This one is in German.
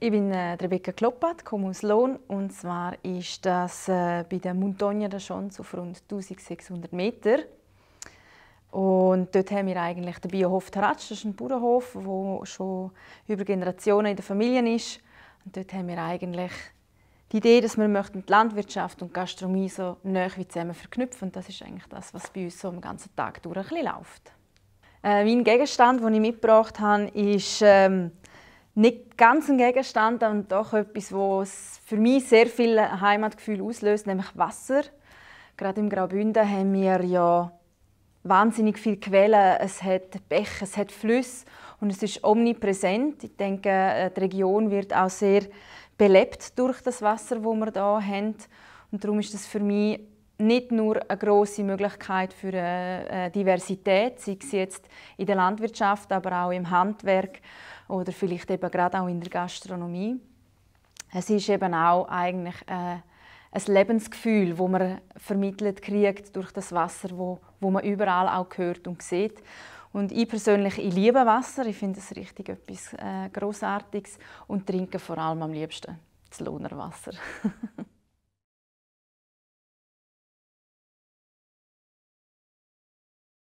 Ich bin Rebecca Kloppat, komme aus Lohn. Und zwar ist das bei der Montagne de Schons auf rund 1600 Meter. Und dort haben wir eigentlich den Biohof Taratsch. Das ist ein Bauernhof, der schon über Generationen in der Familie ist. Und dort haben wir eigentlich die Idee, dass wir die Landwirtschaft und die Gastronomie so nahe wie zusammen verknüpfen. Und das ist eigentlich das, was bei uns so den ganzen Tag durch ein bisschen läuft. Mein Gegenstand, den ich mitgebracht habe, ist nicht ganz ein Gegenstand, und doch etwas, was für mich sehr viel Heimatgefühl auslöst, nämlich Wasser. Gerade im Graubünden haben wir ja wahnsinnig viele Quellen. Es hat Bäche, es hat Flüsse und es ist omnipräsent. Ich denke, die Region wird auch sehr belebt durch das Wasser, das wir hier haben. Und darum ist das für mich nicht nur eine grosse Möglichkeit für eine Diversität, sei es jetzt in der Landwirtschaft, aber auch im Handwerk oder vielleicht eben gerade auch in der Gastronomie. Es ist eben auch eigentlich ein Lebensgefühl, das man vermittelt kriegt durch das Wasser, wo man überall auch hört und sieht. Und ich persönlich, ich liebe Wasser. Ich finde es richtig etwas Grossartiges und trinke vor allem am liebsten das Lohner Wasser.